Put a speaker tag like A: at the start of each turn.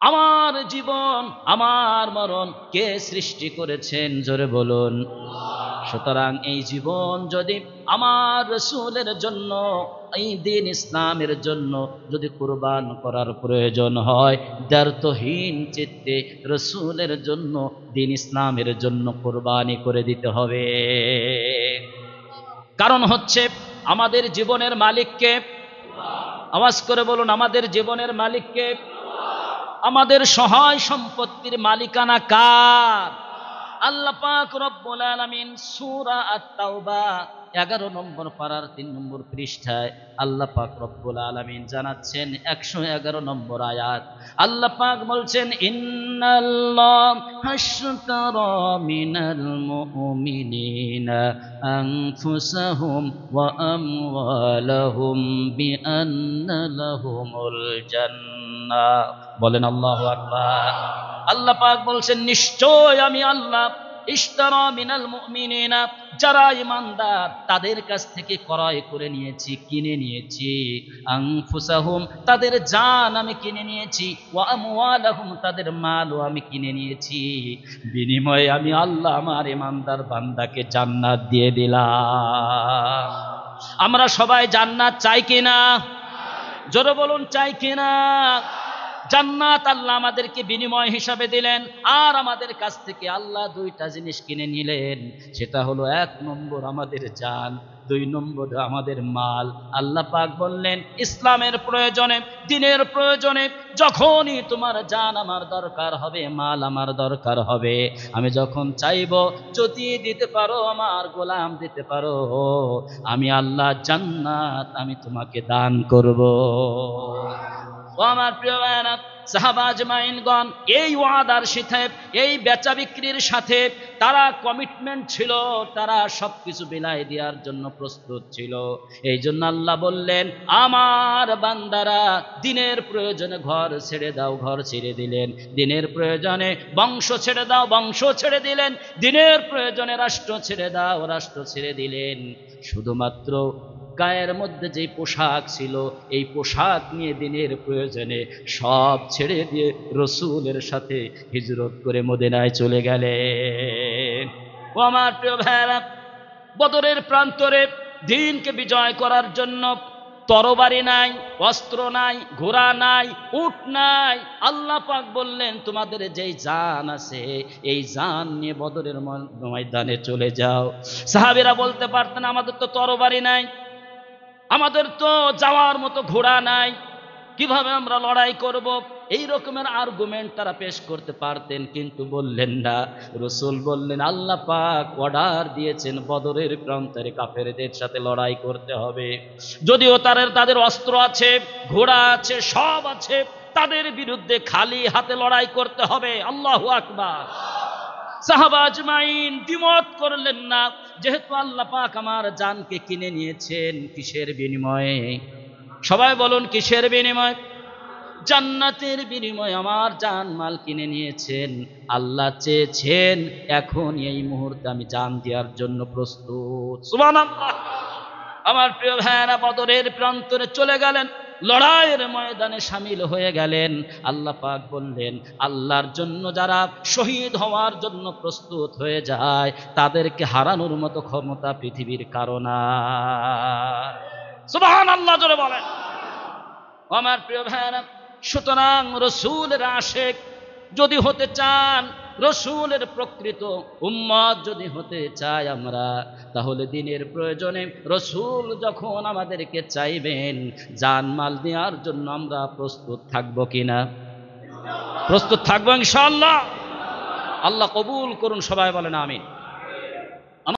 A: আমার জীবন আমার মরণ কে সৃষ্টি করেছেন? জোরে বলুন। সুতরাং এই জীবন যদি আমার রাসূলের জন্য, এই দিন ইসলামের জন্য যদি কুরবান করার প্রয়োজন হয়, দ্ব্যর্থহীন চিত্তে রাসূলের জন্য, দিন ইসলামের জন্য কুরবানি করে দিতে হবে। কারণ হচ্ছে আমাদের জীবনের মালিককে, আওয়াজ করে বলুন, আমাদের জীবনের মালিককে, আমাদের সহায় সম্পত্তির মালিকানা কার? আল্লাহ পাক রব্বুল আলামিন সূরা আত-তাওবা 11 নম্বর পারার 3 নম্বর পৃষ্ঠায় আল্লাহ পাক রব্বুল আলামিন জানাচ্ছেন 111 নম্বর আয়াত। আল্লাহ পাক বলছেন, ইন্নাল্লাহা হাশতারা মিনাল মুমিনিনা আনফুসাহুম ওয়া আমওয়ালাহুম বিআন্না লাহুমুল জান্নাহ। বলেন আল্লাহু আকবার। আল্লাহ পাক বলছেন, নিশ্চয় আমি আল্লাহ ইশতারা মিনাল মুমিনিনা, যারা ঈমানদার তাদের কাছ থেকে ক্রয় করে নিয়েছি, কিনে নিয়েছি, আনফুসাহুম তাদের জান আমি কিনে নিয়েছি, ওয়া আমওয়ালাহুম তাদের মালও আমি কিনে নিয়েছি, বিনিময়ে আমি আল্লাহ আমার ঈমানদার বান্দাকে জান্নাত দিয়ে দিলাম। আমরা সবাই জান্নাত চাই কিনা? জোরে বলুন, চাই কিনা? জান্নাত আল্লাহ আমাদেরকে বিনিময় হিসাবে দিলেন, আর আমাদের কাছ থেকে আল্লাহ দুইটা জিনিস কিনে নিলেন। সেটা হলো 1 নম্বর আমাদের জান, 2 নম্বর আমাদের মাল। আল্লাহ পাক বললেন, ইসলামের প্রয়োজনে, দ্বীনের প্রয়োজনে যখনই তোমার জান আমার দরকার হবে, মাল আমার দরকার হবে, আমি যখন চাইব যদি দিতে পারো, আমার গোলাম দিতে পারো, আমি আল্লাহ জান্নাত আমি তোমাকে দান করব। ও আমার প্রিয় ভাইরা, সাহাবা আজমাইনগণ এই ওয়াদার সাথে, এই বেচা বিক্রির সাথে তারা কমিটমেন্ট ছিল, তারা সবকিছু বিলায় দেওয়ার জন্য প্রস্তুত ছিল। এই জন্য আল্লাহ বললেন, আমার বান্দারা দিনের প্রয়োজনে ঘর ছেড়ে দাও, ঘর ছেড়ে দিলেন। দিনের প্রয়োজনে বংশ ছেড়ে দাও, বংশ ছেড়ে দিলেন। দিনের প্রয়োজনে রাষ্ট্র ছেড়ে দাও, রাষ্ট্র ছেড়ে দিলেন। শুধুমাত্র গায়ের মধ্যে যে পোশাক ছিল, এই পোশাক নিয়ে দিনের প্রয়োজনে সব ছেড়ে দিয়ে রসুলের সাথে হিজরত করে মদিনায় চলে গেলেন। ও আমার প্রিয় ভাইরা, বদরের প্রান্তরে দিনকে বিজয় করার জন্য তরবারি নাই, অস্ত্র নাই, ঘোড়া নাই, উট নাই। আল্লাহ পাক বললেন, তোমাদের যেই জান আছে এই জান নিয়ে বদরের ময়দানে চলে যাও। সাহাবীরা বলতে পারতেন, আমাদের তো তরবারি নাই, আমাদের তো যাওয়ার মতো ঘোড়া নাই, কিভাবে আমরা লড়াই করব? এই রকমের আর্গুমেন্ট তারা পেশ করতে পারতেন, কিন্তু বললেন না। রাসূল বললেন, আল্লাহ পাক অর্ডার দিয়েছেন বদরের প্রান্তরে কাফেরদের সাথে লড়াই করতে হবে। যদিও তাদের অস্ত্র আছে, ঘোড়া আছে, সব আছে, তাদের বিরুদ্ধে খালি হাতে লড়াই করতে হবে। আল্লাহু আকবার। সাহাবা আজমাইন দ্বিমত করলেন না, যেহেতু আল্লাহ পাক আমার জানকে কিনে নিয়েছেন, কিসের বিনিময়ে? সবাই বলুন, কিসের বিনিময়? জান্নাতের বিনিময়ে আমার জান মাল কিনে নিয়েছেন। আল্লাহ চেয়েছেন এখন এই মুহূর্তে আমি জান দেওয়ার জন্য প্রস্তুত। সুবহানাল্লাহ। আমার প্রিয় ভাইয়েরা, বদরের প্রান্তরে চলে গেলেন, লড়াইয়ের ময়দানে শামিল হয়ে গেলেন। আল্লাহ পাক বললেন, আল্লাহর জন্য যারা শহীদ হওয়ার জন্য প্রস্তুত হয়ে যায়, তাদেরকে হারানোর মতো ক্ষমতা পৃথিবীর কারো নাই। সুবহানাল্লাহ জোরে বলেন। আমার প্রিয় ভাইরা, সুতরাং রসুলের আশেক যদি হতে চান, রসুলের প্রকৃত উম্মত যদি হতে চাই আমরা, তাহলে দিনের প্রয়োজনে রসুল যখন আমাদেরকে চাইবেন জানমাল দেওয়ার জন্য, আমরা প্রস্তুত থাকবো কিনা? প্রস্তুত থাকবো ইনশাআল্লাহ। আল্লাহ কবুল করুন, সবাই বলেন আমিন।